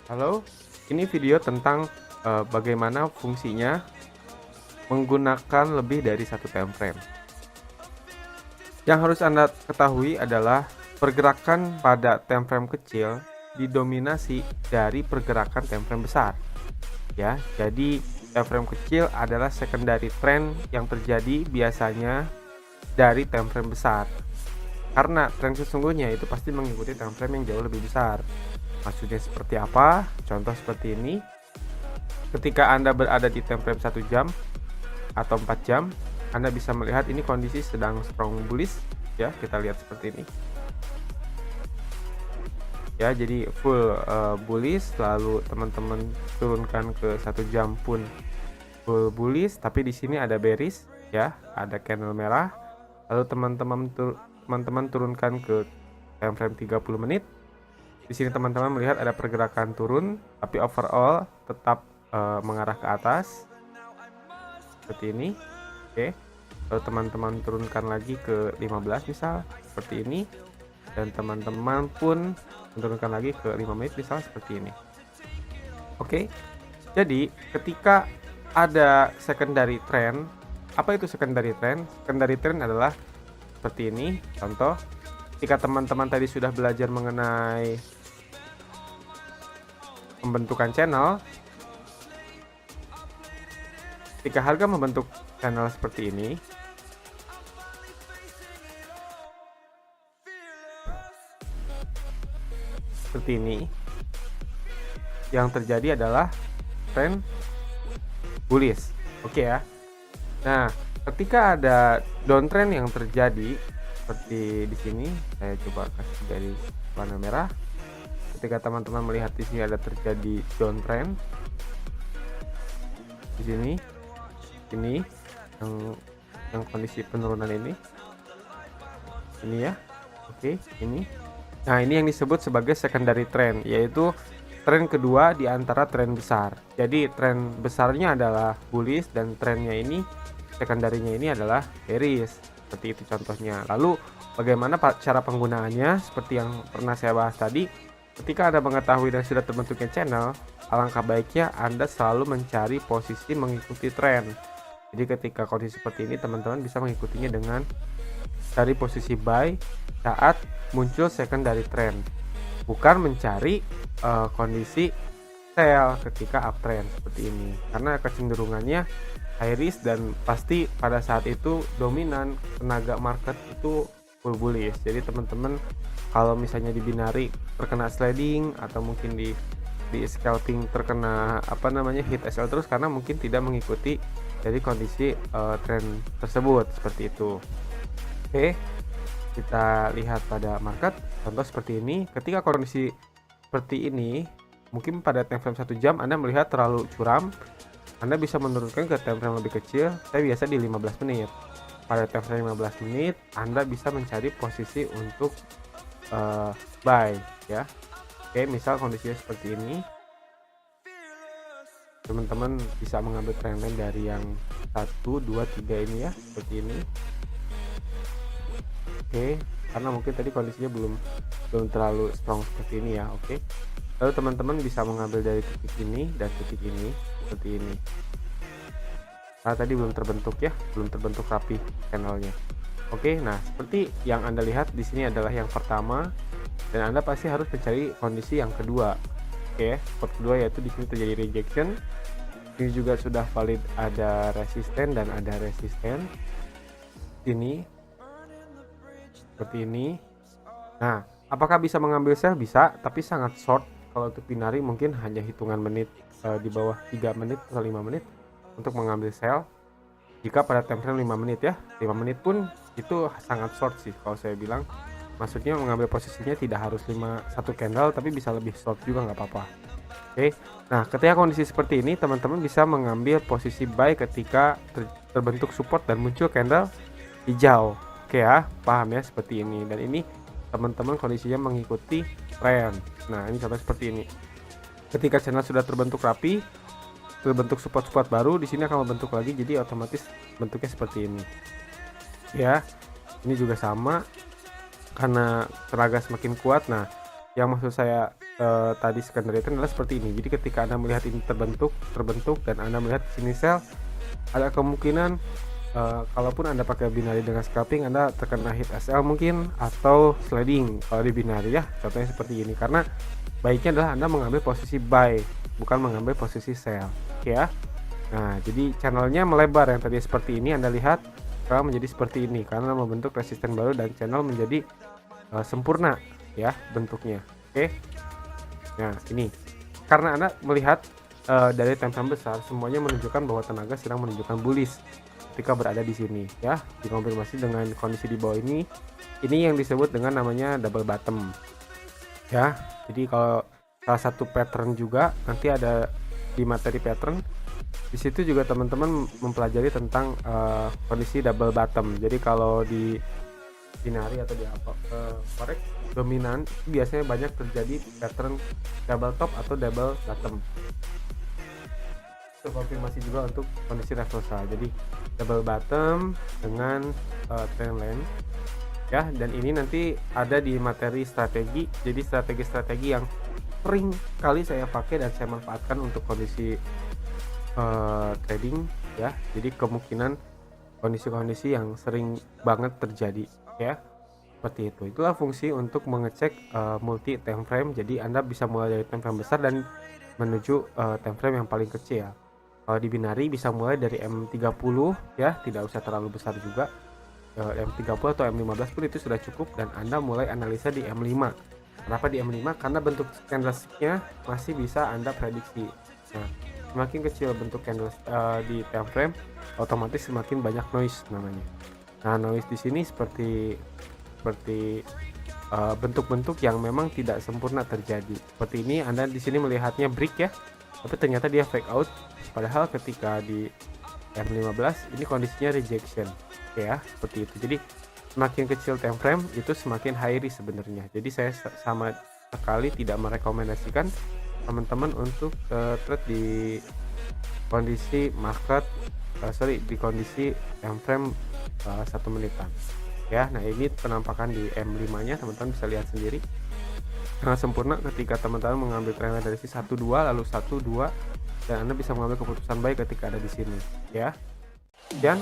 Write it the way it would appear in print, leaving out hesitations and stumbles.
Halo, ini video tentang bagaimana fungsinya menggunakan lebih dari satu time frame. Yang harus Anda ketahui adalah pergerakan pada time frame kecil didominasi dari pergerakan time frame besar. Ya, jadi time frame kecil adalah secondary trend yang terjadi biasanya dari time frame besar. Karena tren sesungguhnya itu pasti mengikuti time frame yang jauh lebih besar. Maksudnya seperti apa? Contoh seperti ini. Ketika Anda berada di time frame 1 jam atau 4 jam, Anda bisa melihat ini kondisi sedang strong bullish ya, kita lihat seperti ini. Ya, jadi full bullish, lalu teman-teman turunkan ke 1 jam pun full bullish, tapi di sini ada bearish ya, ada candle merah. Lalu teman-teman turunkan ke time frame 30 menit. Di sini teman-teman melihat ada pergerakan turun, tapi overall tetap mengarah ke atas seperti ini. Oke, lalu teman-teman turunkan lagi ke 15 misal seperti ini, dan teman-teman pun menurunkan lagi ke 5 menit misal seperti ini. Oke, jadi ketika ada secondary trend, apa itu secondary trend? Secondary trend adalah seperti ini. Contoh, ketika teman-teman tadi sudah belajar mengenai pembentukan channel, ketika harga membentuk channel seperti ini, yang terjadi adalah trend bullish. Oke ya. Nah, ketika ada downtrend yang terjadi seperti di sini, saya coba kasih garis warna merah. Ketika teman-teman melihat di sini ada terjadi downtrend di sini, ini yang kondisi penurunan ini ya. Oke, ini. Nah, ini yang disebut sebagai secondary trend, yaitu tren kedua di antara tren besar. Jadi tren besarnya adalah bullish dan trennya ini, secondary-nya ini adalah bearish. Seperti itu contohnya. Lalu bagaimana cara penggunaannya? Seperti yang pernah saya bahas tadi, ketika Anda mengetahui dan sudah terbentuknya channel, alangkah baiknya Anda selalu mencari posisi mengikuti tren. Jadi ketika kondisi seperti ini, teman-teman bisa mengikutinya dengan cari posisi buy saat muncul secondary trend, bukan mencari kondisi sell ketika uptrend seperti ini, karena kecenderungannya high risk dan pasti pada saat itu dominan tenaga market itu full bullish. Jadi teman-teman kalau misalnya di binary terkena sliding atau mungkin di scalping terkena hit SL terus karena mungkin tidak mengikuti dari kondisi tren tersebut seperti itu. Oke, kita lihat pada market contoh seperti ini. Ketika kondisi seperti ini, mungkin pada time frame 1 jam Anda melihat terlalu curam, Anda bisa menurunkan ke time frame lebih kecil. Saya biasa di 15 menit. Pada time frame 15 menit Anda bisa mencari posisi untuk buy ya. Oke, misal kondisinya seperti ini, teman-teman bisa mengambil trendline dari yang 1, 2, 3 ini ya, seperti ini. Oke, karena mungkin tadi kondisinya belum terlalu strong seperti ini ya. Oke, lalu teman-teman bisa mengambil dari titik ini dan titik ini seperti ini. Nah, tadi belum terbentuk rapi channelnya. Oke, nah seperti yang Anda lihat di sini adalah yang pertama, dan Anda pasti harus mencari kondisi yang kedua. Oke, spot kedua yaitu di sini terjadi rejection. Ini juga sudah valid, ada resisten dan ada resisten. Ini seperti ini. Nah, apakah bisa mengambil sell? Bisa, tapi sangat short. Kalau untuk binary mungkin hanya hitungan menit, di bawah 3 menit atau 5 menit untuk mengambil sell. Jika pada time frame 5 menit ya, 5 menit pun itu sangat short sih kalau saya bilang. Maksudnya mengambil posisinya tidak harus 1 candle, tapi bisa lebih short juga nggak apa-apa. Oke, nah ketika kondisi seperti ini, teman-teman bisa mengambil posisi buy ketika terbentuk support dan muncul candle hijau. Oke ya, paham ya seperti ini. Dan ini teman-teman kondisinya mengikuti tren. Nah, ini contoh seperti ini. Ketika channel sudah terbentuk rapi, terbentuk support baru, di sini akan membentuk lagi, jadi otomatis bentuknya seperti ini. Ya, ini juga sama karena tenaga semakin kuat. Nah, yang maksud saya tadi secondary trend adalah seperti ini. Jadi ketika Anda melihat ini terbentuk dan Anda melihat di sini sell, ada kemungkinan kalaupun Anda pakai binary dengan scalping, Anda terkena hit SL mungkin atau sliding kalau di binary ya. Contohnya seperti ini. Karena baiknya adalah Anda mengambil posisi buy, bukan mengambil posisi sell. Oke ya. Nah, jadi channelnya melebar yang tadi seperti ini, Anda lihat sekarang menjadi seperti ini karena membentuk resisten baru dan channel menjadi sempurna ya bentuknya. Oke. Nah, ini karena Anda melihat dari time frame besar semuanya menunjukkan bahwa tenaga sedang menunjukkan bullish ketika berada di sini ya. Dikonfirmasi dengan kondisi di bawah ini yang disebut dengan namanya double bottom ya. Jadi kalau salah satu pattern juga nanti ada di materi pattern, di situ juga teman-teman mempelajari tentang kondisi double bottom. Jadi kalau di binary atau di forex dominan biasanya banyak terjadi pattern double top atau double bottom. Konfirmasi juga untuk kondisi reversal. Jadi double bottom dengan trend line ya, dan ini nanti ada di materi strategi. Jadi strategi yang sering kali saya pakai dan saya manfaatkan untuk kondisi trading ya. Jadi kemungkinan kondisi-kondisi yang sering banget terjadi ya, seperti itu. Itulah fungsi untuk mengecek multi time frame. Jadi Anda bisa mulai dari time frame besar dan menuju time frame yang paling kecil. Kalau di binary bisa mulai dari M30 ya, tidak usah terlalu besar juga. M30 atau M15 pun itu sudah cukup, dan Anda mulai analisa di M5. Kenapa di M5? Karena bentuk candlesticknya masih bisa Anda prediksi. Nah, semakin kecil bentuk candle di time frame, otomatis semakin banyak noise namanya. Nah, noise di sini seperti bentuk-bentuk yang memang tidak sempurna terjadi. Seperti ini, Anda di sini melihatnya break ya, tapi ternyata dia fake out. Padahal ketika di M15 ini kondisinya rejection. Oke ya, seperti itu. Jadi semakin kecil time frame itu semakin high risk sebenarnya. Jadi saya sama sekali tidak merekomendasikan teman-teman untuk trade di kondisi market di kondisi time frame 1 menitan ya. Nah, ini penampakan di M5 nya teman-teman bisa lihat sendiri, sangat sempurna ketika teman-teman mengambil trend dari si 12 lalu 12, dan Anda bisa mengambil keputusan baik ketika ada di sini ya. Dan